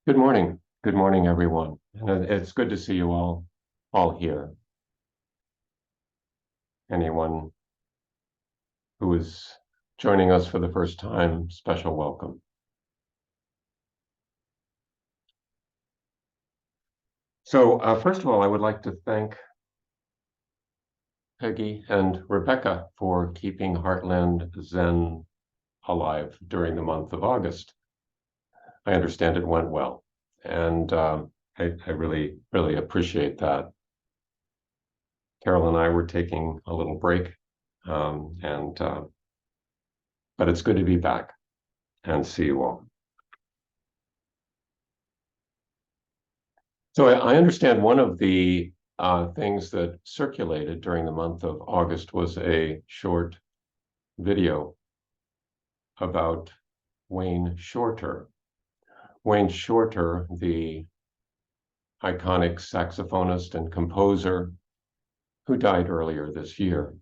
Good morning. Good morning, everyone. And it's good to see you all here. Anyone who is joining us for the first time, special welcome. So first of all, I would like to thank Peggy and Rebecca for keeping Heartland Zen alive during the month of August. I understand it went well, and I really appreciate that. Carol and I were taking a little break, but it's good to be back and see you all. So I understand one of the things that circulated during the month of August was a short video about Wayne Shorter. Wayne Shorter, the iconic saxophonist and composer who died earlier this year.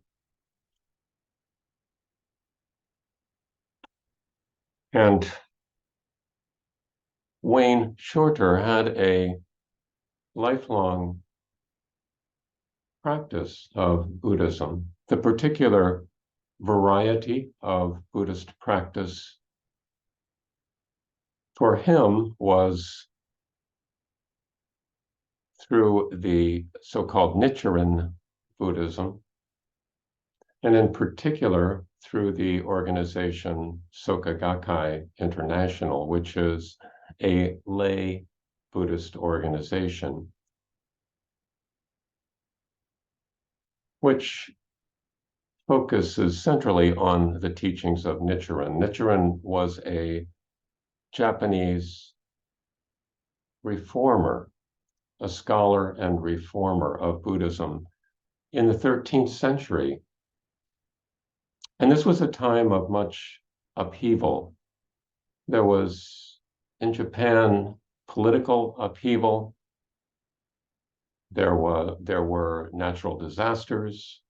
And Wayne Shorter had a lifelong practice of Buddhism. The particular variety of Buddhist practice for him was through the so-called Nichiren Buddhism, and in particular through the organization Soka Gakkai International, which is a lay Buddhist organization, which focuses centrally on the teachings of Nichiren. Nichiren was a Japanese reformer, a scholar and reformer of Buddhism in the 13th century. And this was a time of much upheaval. There was, in Japan, political upheaval. There were natural disasters.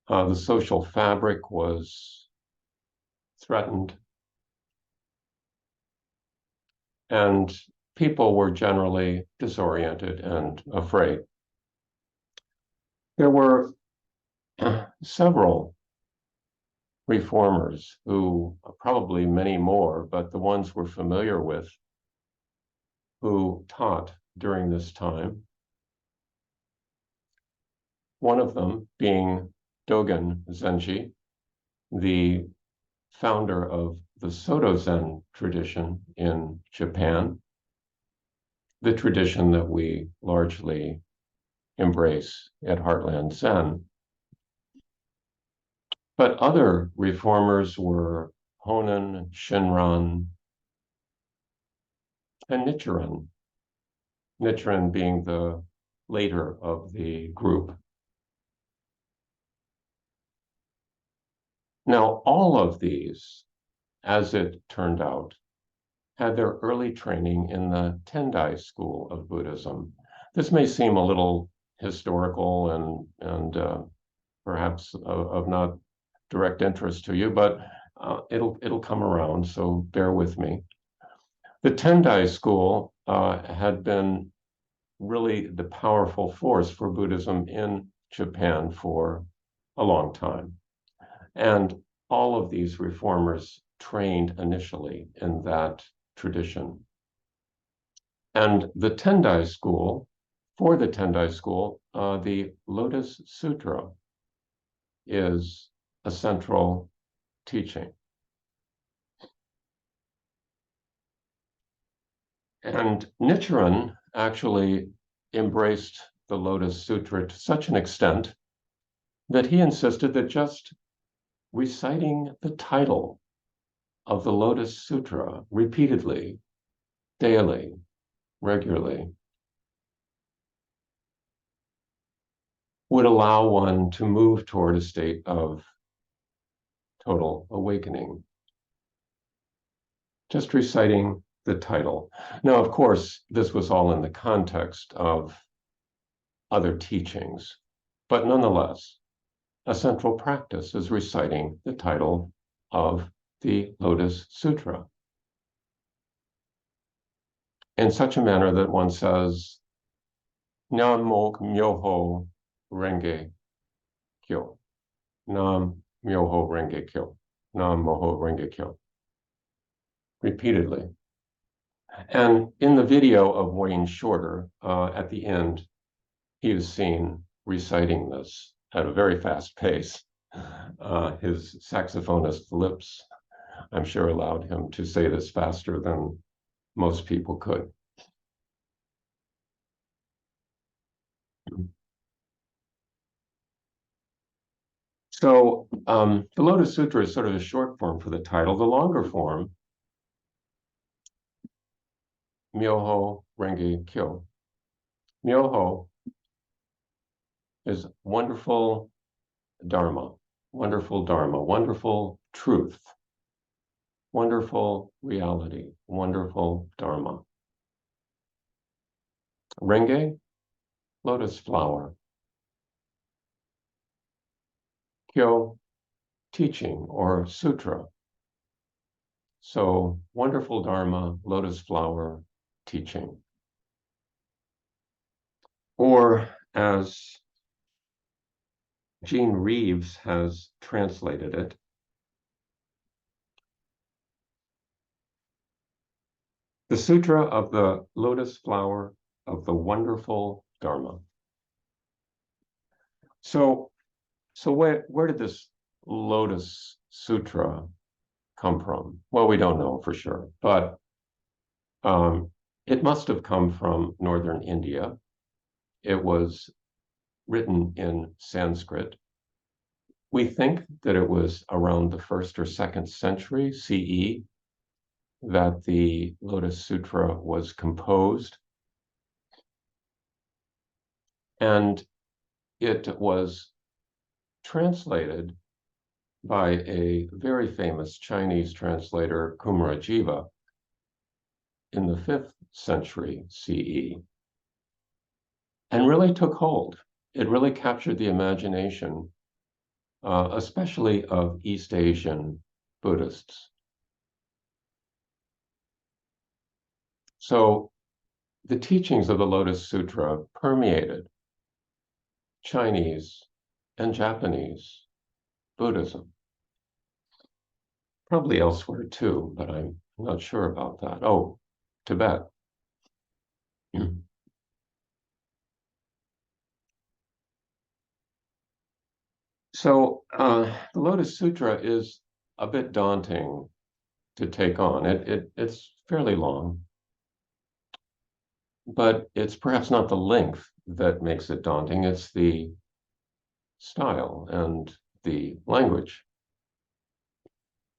The social fabric was threatened. And people were generally disoriented and afraid. There were several reformers who, probably many more, but the ones we're familiar with, who taught during this time. One of them being Dogen Zenji, the founder of the Soto Zen tradition in Japan, the tradition that we largely embrace at Heartland Zen. But other reformers were Honen, Shinran, and Nichiren. Nichiren being the later of the group. Now, all of these, as it turned out, had their early training in the Tendai school of Buddhism. This may seem a little historical and perhaps of not direct interest to you, but it'll come around, so bear with me. The Tendai school had been really the powerful force for Buddhism in Japan for a long time. And all of these reformers trained initially in that tradition. And the Tendai school, for the Tendai school, the Lotus Sutra is a central teaching. And Nichiren actually embraced the Lotus Sutra to such an extent that he insisted that just reciting the title of the Lotus Sutra repeatedly, daily, regularly, would allow one to move toward a state of total awakening. Just reciting the title. Now, of course, this was all in the context of other teachings, but nonetheless, a central practice is reciting the title of the Lotus Sutra. in such a manner that one says, Nam Myoho Renge Kyo. Nam Myoho Renge Kyo. Nam Myoho Renge Kyo. Repeatedly. And in the video of Wayne Shorter, at the end, he is seen reciting this at a very fast pace. His saxophonist lips, I'm sure, allowed him to say this faster than most people could. So the Lotus Sutra is sort of a short form for the title. The longer form, Myoho Renge Kyo. Myoho is wonderful Dharma, wonderful truth, wonderful reality, wonderful Dharma. Renge, lotus flower. Kyo, teaching or sutra. So wonderful Dharma, lotus flower, teaching. Or as Jean Reeves has translated it, the Sutra of the Lotus Flower of the Wonderful Dharma. So where did this Lotus Sutra come from? Well, we don't know for sure, but it must have come from northern India. It was written in Sanskrit. We think that it was around the 1st or 2nd century CE that the Lotus Sutra was composed. And it was translated by a very famous Chinese translator, Kumarajiva, in the 5th century CE, and really took hold. It really captured the imagination, especially of East Asian Buddhists. So the teachings of the Lotus Sutra permeated Chinese and Japanese Buddhism. Probably elsewhere too, but I'm not sure about that. Oh, Tibet. So the Lotus Sutra is a bit daunting to take on. It's fairly long, but it's perhaps not the length that makes it daunting. It's the style and the language,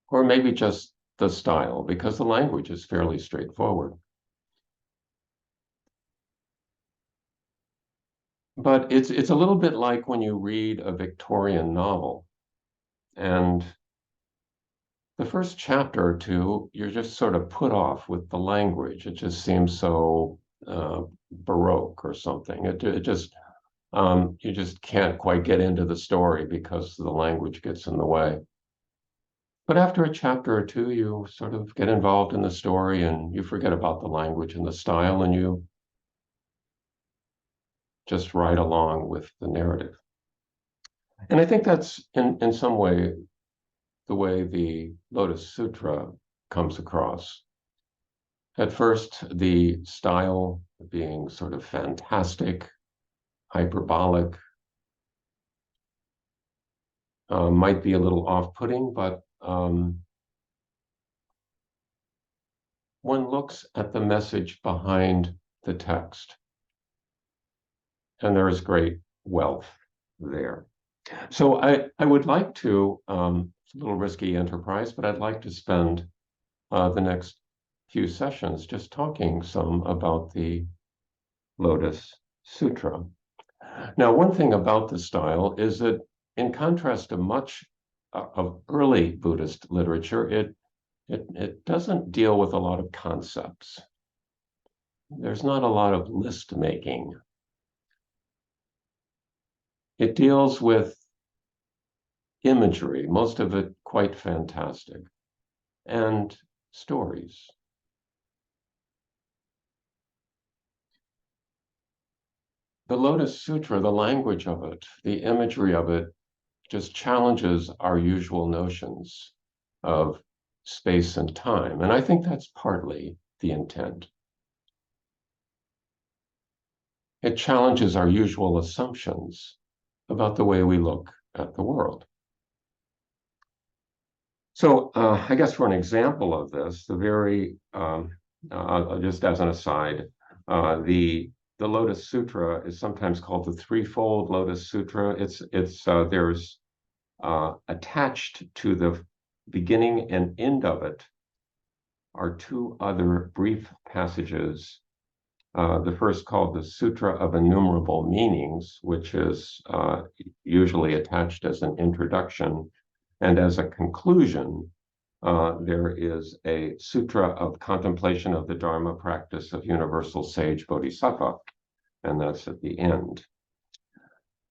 or maybe just the style, because the language is fairly straightforward. But it's a little bit like when you read a Victorian novel, and the first chapter or two, you're just sort of put off with the language. It just seems so Baroque or something. It just you just can't quite get into the story because the language gets in the way. But after a chapter or two, you sort of get involved in the story and you forget about the language and the style, and you just ride along with the narrative. And I think that's in some way the way the Lotus Sutra comes across. At first, the style being sort of fantastic, hyperbolic, might be a little off-putting, but one looks at the message behind the text, and there is great wealth there. So I would like to, it's a little risky enterprise, but I'd like to spend the next few sessions just talking some about the Lotus Sutra. Now, one thing about the style is that in contrast to much of early Buddhist literature, it doesn't deal with a lot of concepts. There's not a lot of list making. It deals with imagery, most of it quite fantastic, and stories. the Lotus Sutra, the language of it, the imagery of it, just challenges our usual notions of space and time. And I think that's partly the intent. It challenges our usual assumptions about the way we look at the world. So I guess for an example of this, just as an aside, the Lotus Sutra is sometimes called the Threefold Lotus Sutra. There's attached to the beginning and end of it are two other brief passages. The first called the Sutra of Innumerable Meanings, which is usually attached as an introduction. And as a conclusion, there is a Sutra of Contemplation of the Dharma Practice of Universal Sage Bodhisattva, and that's at the end.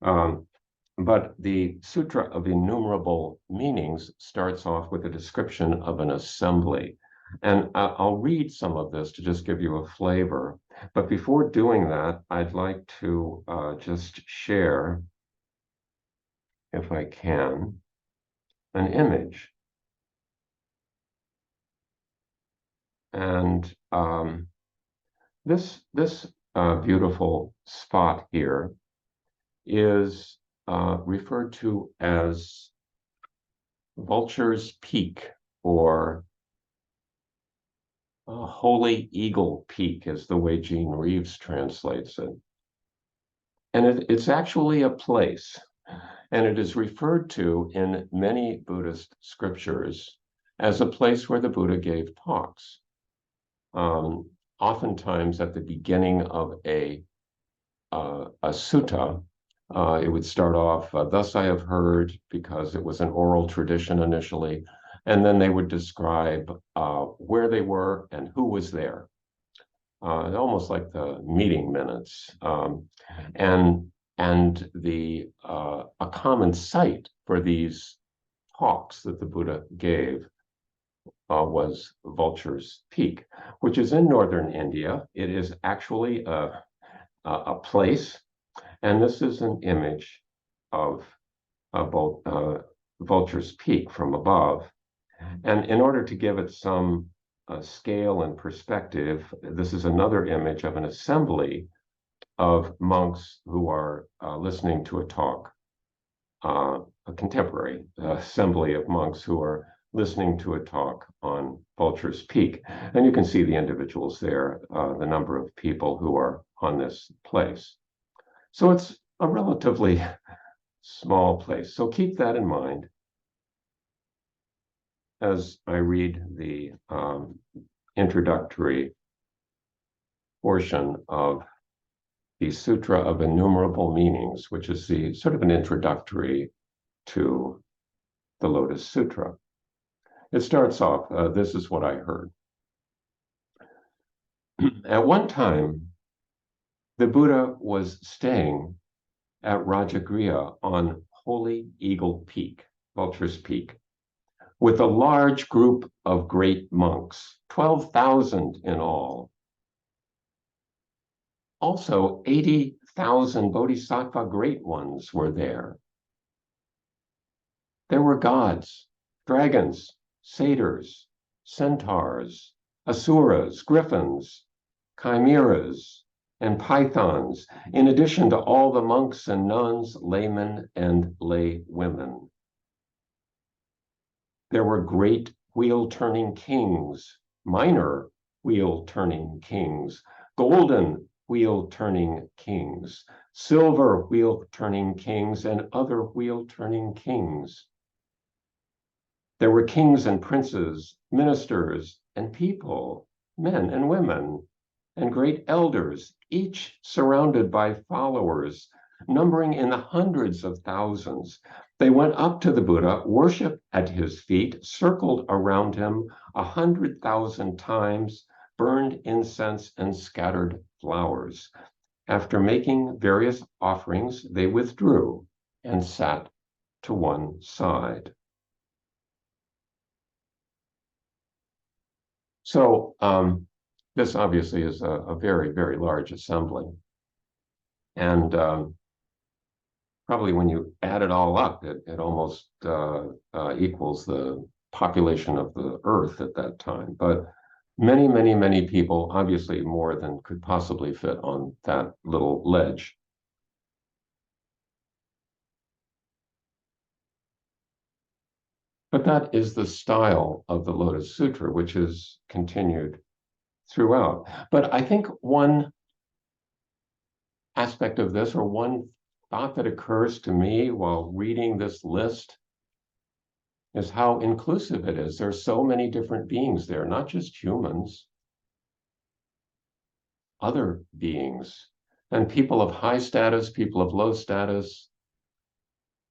But the Sutra of Innumerable Meanings starts off with a description of an assembly. And I'll read some of this to just give you a flavor. But before doing that, I'd like to just share, if I can, an image. And this beautiful spot here is referred to as Vulture's Peak, or Holy Eagle Peak is the way Gene Reeves translates it. And it's actually a place, and it is referred to in many Buddhist scriptures as a place where the Buddha gave talks. Oftentimes at the beginning of a sutta, it would start off, thus I have heard, because it was an oral tradition initially, and then they would describe where they were and who was there, almost like the meeting minutes. And a common site for these talks that the Buddha gave was Vulture's Peak, which is in northern India. It is actually a place, and this is an image of Vulture's Peak from above. And in order to give it some scale and perspective, this is another image of an assembly of monks who are listening to a talk, a contemporary assembly of monks who are listening to a talk on Vulture's Peak. And you can see the individuals there, the number of people who are on this place. So it's a relatively small place. So keep that in mind as I read the introductory portion of the Sutra of Innumerable Meanings, which is the sort of an introductory to the Lotus Sutra. It starts off, this is what I heard. At one time, the Buddha was staying at Rajagriha on Holy Eagle Peak, Vulture's Peak, with a large group of great monks, 12,000 in all. Also, 80,000 bodhisattva great ones were there. There were gods, dragons, satyrs, centaurs, asuras, griffins, chimeras, and pythons, in addition to all the monks and nuns, laymen, and lay women. There were great wheel-turning kings, minor wheel-turning kings, golden wheel-turning kings, silver wheel-turning kings, and other wheel-turning kings. There were kings and princes, ministers and people, men and women, and great elders, each surrounded by followers, numbering in the hundreds of thousands. They went up to the Buddha, worshiped at his feet, circled around him 100,000 times, burned incense, and scattered flowers. After making various offerings, they withdrew and sat to one side. So this obviously is a very, very large assembly. And probably when you add it all up, it almost equals the population of the Earth at that time. But many, many, many people, obviously more than could possibly fit on that little ledge. But that is the style of the Lotus Sutra, which is continued throughout. But I think one aspect of this, or one thought that occurs to me while reading this list, is how inclusive it is. There are so many different beings there, not just humans, other beings, and people of high status, people of low status,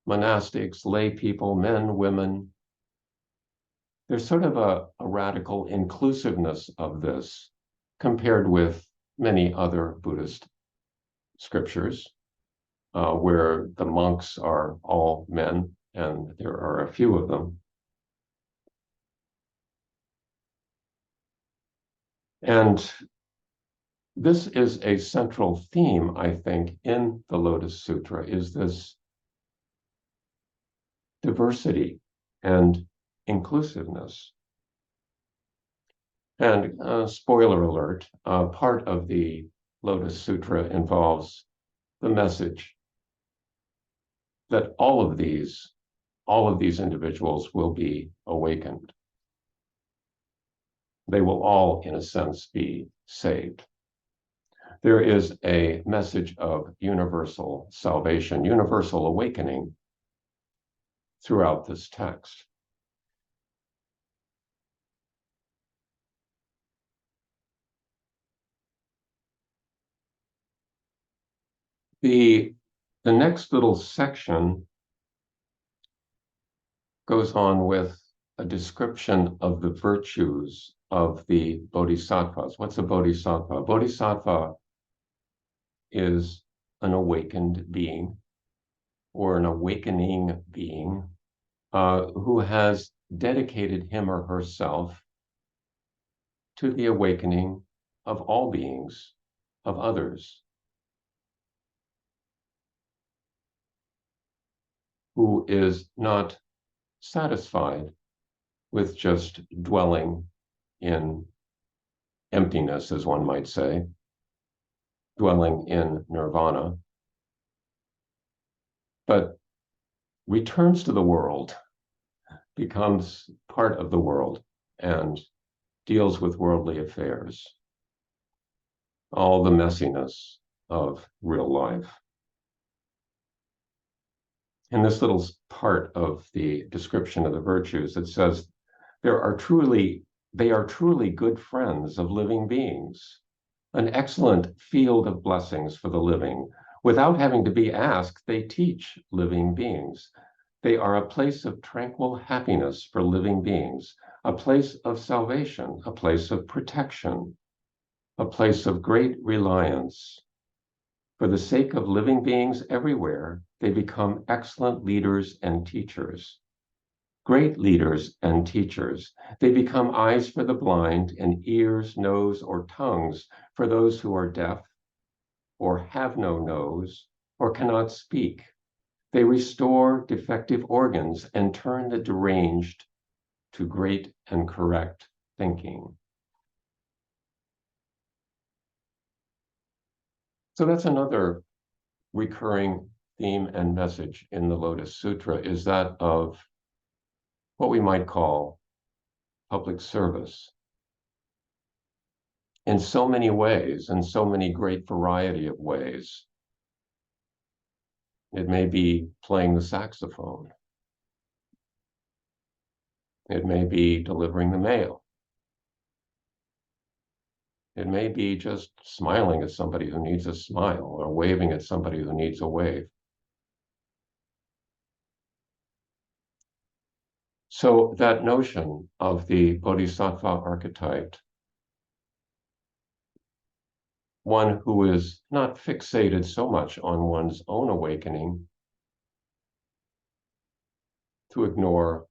monastics, lay people, men, women. There's sort of a radical inclusiveness of this compared with many other Buddhist scriptures, where the monks are all men, and there are a few of them. And this is a central theme, I think, in the Lotus Sutra, is this diversity and inclusiveness. And spoiler alert, part of the Lotus Sutra involves the message that all of these individuals will be awakened. They will all, in a sense, be saved. There is a message of universal salvation, universal awakening throughout this text. The next little section goes on with a description of the virtues of the bodhisattvas. What's a bodhisattva? A bodhisattva is an awakened being or an awakening being who has dedicated him or herself to the awakening of all beings, of others, who is not satisfied with just dwelling in emptiness, as one might say, dwelling in nirvana, but returns to the world, becomes part of the world, and deals with worldly affairs, all the messiness of real life. In this little part of the description of the virtues, it says, they are truly good friends of living beings, an excellent field of blessings for the living. Without having to be asked, they teach living beings. They are a place of tranquil happiness for living beings, a place of salvation, a place of protection, a place of great reliance. For the sake of living beings everywhere, they become excellent leaders and teachers. Great leaders and teachers. They become eyes for the blind and ears, nose, or tongues for those who are deaf or have no nose or cannot speak. They restore defective organs and turn the deranged to great and correct thinking. So that's another recurring theme and message in the Lotus Sutra, is that of what we might call public service. In so many ways, in so many great variety of ways. It may be playing the saxophone. It may be delivering the mail. It may be just smiling at somebody who needs a smile, or waving at somebody who needs a wave. So that notion of the bodhisattva archetype, one who is not fixated so much on one's own awakening to ignore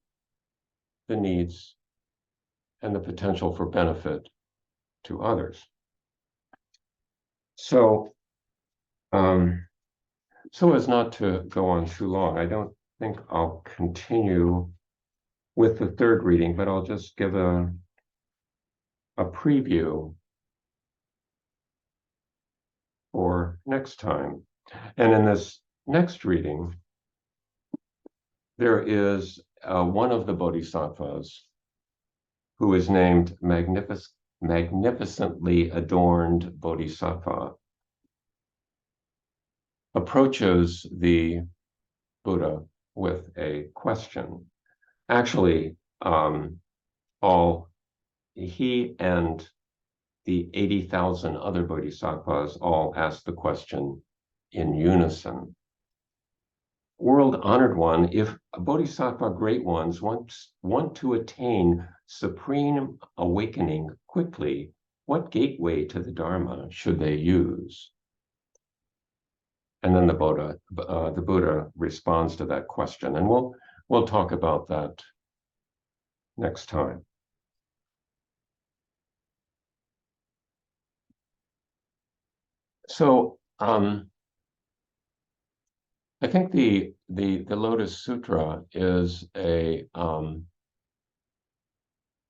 the needs and the potential for benefit to others. So So as not to go on too long, I don't think I'll continue with the third reading, but I'll just give a preview for next time. And in this next reading, there is one of the bodhisattvas who is named magnificently adorned bodhisattva, approaches the Buddha with a question. Actually, all he and the 80,000 other bodhisattvas all ask the question in unison. World honored one, if bodhisattva great ones want to attain supreme awakening quickly, what gateway to the Dharma should they use? And then the Buddha responds to that question, and we'll talk about that next time. So I think the Lotus Sutra is a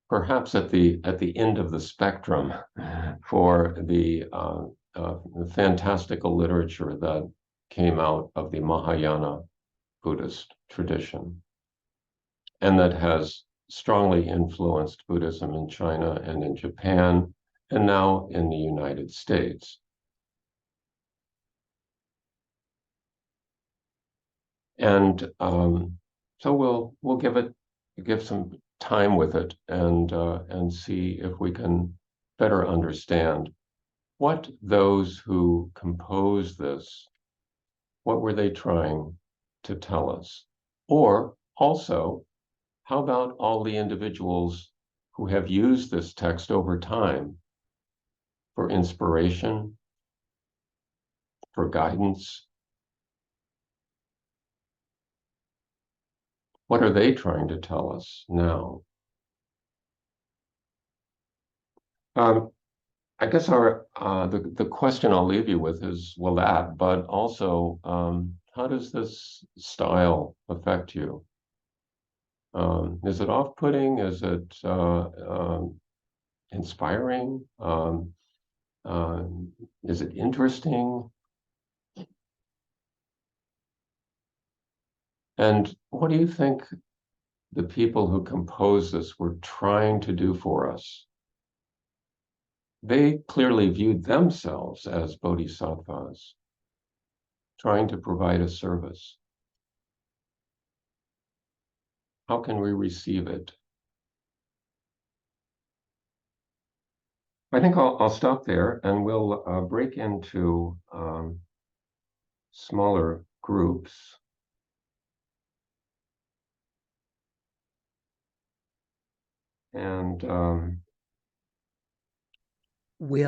perhaps at the end of the spectrum for the fantastical literature that came out of the Mahayana Buddhist tradition, and that has strongly influenced Buddhism in China and in Japan, and now in the United States. And so we'll give some time with it and see if we can better understand what those who composed this, what were they trying to tell us? Or also, how about all the individuals who have used this text over time for inspiration, for guidance? What are they trying to tell us now? I guess the question I'll leave you with is, well, that, but also, how does this style affect you? Is it off-putting? Is it inspiring? Is it interesting? And what do you think the people who composed this were trying to do for us? They clearly viewed themselves as bodhisattvas, trying to provide a service. How can we receive it? I think I'll stop there, and we'll break into smaller groups. And Will